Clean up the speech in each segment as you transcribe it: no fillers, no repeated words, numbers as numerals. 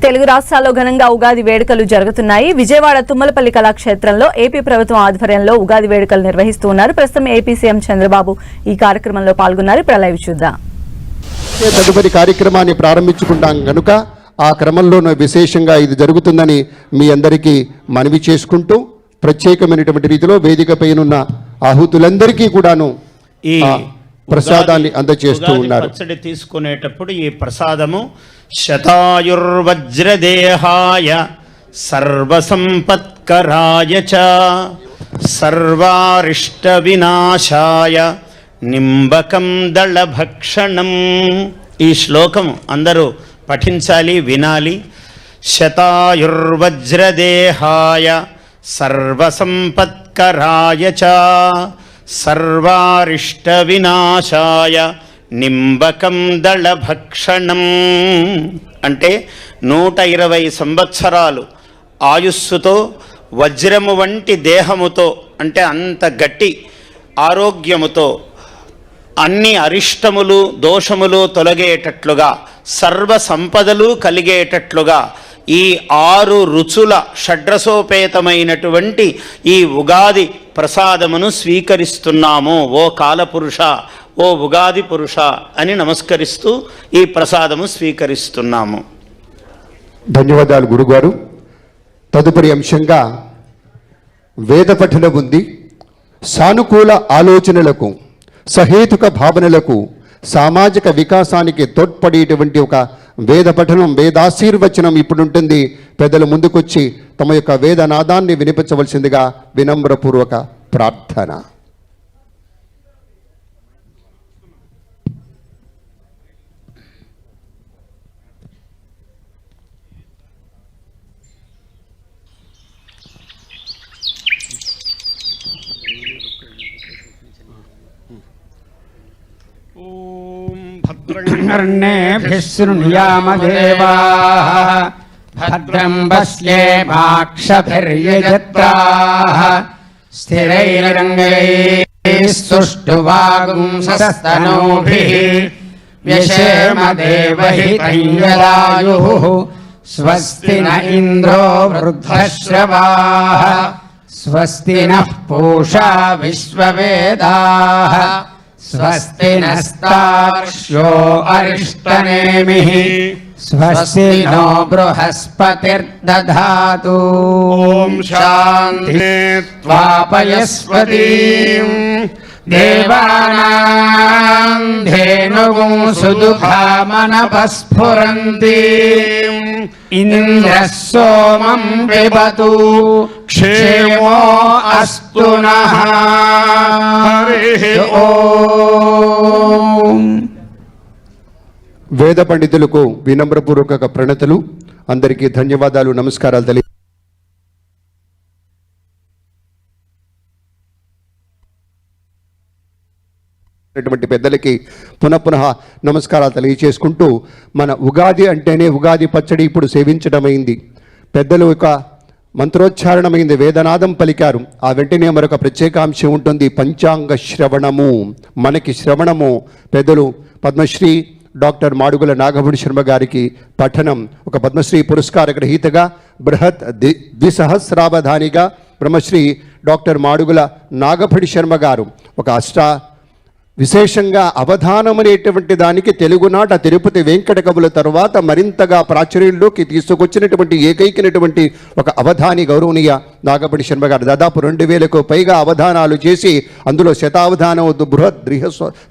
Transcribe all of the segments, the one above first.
తెలుగు రాష్ట్రాల్లో ఘనంగా ఉగాది వేడుకలు జరుగుతున్నాయి. విజయవాడ తుమ్మలపల్లి కళాక్షేత్రంలో ఏపీ ప్రభుత్వం ఆధ్వర్యంలో ఉగాది వేడుకలు నిర్వహిస్తున్నారు. ప్రస్తుతం ఏపీ సీఎం చంద్రబాబు ఈ కార్యక్రమంలో పాల్గొన్నారు. ఇప్పుడు లైవ్ చూద్దాం. తదుపరి కార్యక్రమాన్ని ప్రారంభించుకుంటాం కనుక ఆ క్రమంలోనే విశేషంగా ఇది జరుగుతుందని మీ అందరికీ మనవి చేసుకుంటూ ప్రత్యేకమైనటువంటి రీతిలో వేదికపైనున్న ఆహుతులందరికీ కూడాను ఈ ప్రసాదాన్ని అందజేస్తూ ఉన్నారు. పచ్చడి తీసుకునేటప్పుడు ఈ ప్రసాదము శతాయుర్వజ్రదేహాయ సర్వసంపత్కరాయ చ సర్వారిష్ట వినాశాయ నింబకం దళభక్షణం. ఈ శ్లోకం అందరూ పఠించాలి, వినాలి. శతాయుర్వజ్రదేహాయ సర్వసంపత్కరాయ చ సర్వారిష్ట వినాశాయ నింబకం దళభక్షణం. అంటే 120 సంవత్సరాలు ఆయుస్సుతో వజ్రము వంటి దేహముతో, అంటే అంత గట్టి ఆరోగ్యముతో అన్ని అరిష్టములు దోషములు తొలగేటట్లుగా సర్వ సంపదలు కలిగేటట్లుగా ఈ 6 రుచుల షడ్రసోపేతమైనటువంటి ఈ ఉగాది ప్రసాదమును స్వీకరిస్తున్నాము. ఓ కాలపురుష, ఓ ఉగాది పురుష అని నమస్కరిస్తూ ఈ ప్రసాదము స్వీకరిస్తున్నాము. ధన్యవాదాలు గురుగారు. తదుపరి అంశంగా వేద పఠనం ఉంది. సానుకూల ఆలోచనలకు, సహేతుక భావనలకు, సామాజిక వికాసానికి తోడ్పడేటువంటి ఒక వేద పఠనం, వేదాశీర్వచనం ఇప్పుడు ఉంటుంది. పెద్దలు ముందుకొచ్చి తమ యొక్క వేదనాదాన్ని వినిపించవలసిందిగా వినమ్రపూర్వక ప్రార్థన. कर्णेभिः शृणुयामदेवाः भद्रं पश्येमाक्षभिर्यजत्राः स्थिरैरङ्गैः सुष्ठुवागुंसस्तनूभिः व्यशेम देवहितं यदायुः स्वस्ति न इन्द्रो वृद्धश्रवाः स्वस्ति नः पूषा विश्ववेदाः स्वस्ति नस्तार्क्ष्यो अरिष्टनेमिः स्वस्ति नो बृहस्पतिर्दधातु. ॐ शान्ति त्वापयस्वतीं देवानां धेनुगुं सुदुःखामनपस्फुरन्तीं इन्द्रः सोमं पिबतु क्षेमो अस्तु नः. हरिः ओम्. వేద పండితులకు వినమ్రపూర్వక ప్రణతులు. అందరికీ ధన్యవాదాలు, నమస్కారాలు తెలియ పెద్దలకి పునః నమస్కారాలు తెలియచేసుకుంటూ, మన ఉగాది అంటేనే ఉగాది పచ్చడి ఇప్పుడు సేవించడమైంది. పెద్దలు ఒక మంత్రోచ్చారణమైంది, వేదనాదం పలికారు. ఆ వెంటనే మరొక ప్రత్యేకాంశం ఉంటుంది, పంచాంగ శ్రవణము. మనకి శ్రవణము పెద్దలు పద్మశ్రీ డాక్టర్ మాడుగుల నాగభూడి శర్మ గారికి పఠనం, ఒక పద్మశ్రీ పురస్కార గ్రహీతగా, బృహత్ ద్విసహస్రావధానిగా బ్రహ్మశ్రీ డాక్టర్ మాడుగుల నాగభూడి శర్మ గారు ఒక విశేషంగా అవధానం అనేటువంటి దానికి తెలుగునాట తిరుపతి వెంకట కవుల తర్వాత మరింతగా ప్రాచుర్యంలోకి తీసుకొచ్చినటువంటి ఏకైకనటువంటి ఒక అవధాని గౌరవనీయ నాగభూడి శర్మ గారు. దాదాపు 2000కు పైగా అవధానాలు చేసి అందులో శతావధానం, బృహత్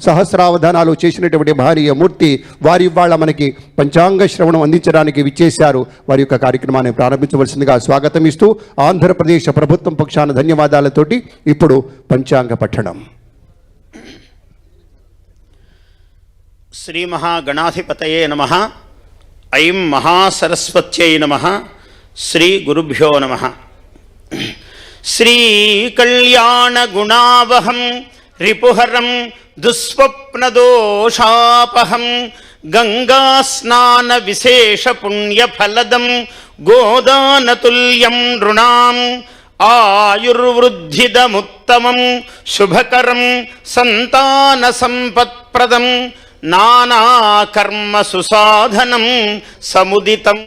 సహస్రావధానాలు చేసినటువంటి భారీయ మూర్తి వారి ఇవాళ మనకి పంచాంగ శ్రవణం అందించడానికి విచ్చేశారు. వారి యొక్క కార్యక్రమాన్ని ప్రారంభించవలసిందిగా స్వాగతం ఇస్తూ ఆంధ్రప్రదేశ్ ప్రభుత్వం పక్షాన ధన్యవాదాలతోటి ఇప్పుడు పంచాంగ పఠనం. శ్రీ మహాగణాధిపతయే నమః. ఐం మహాసరస్వత్యై నమః. శ్రీ గురుభ్యో నమః. శ్రీ కళ్యాణ గుణావహం రిపుహరం దుస్వప్నదోషాపహం గంగా స్నాన విశేష పుణ్యఫలదం గోదానతుల్యం నృణాం ఆయుర్వృద్ధిదముత్తమం శుభకరం సంతాన సంపత్ప్రదం నానాకర్మ సుసాధనం సముదితం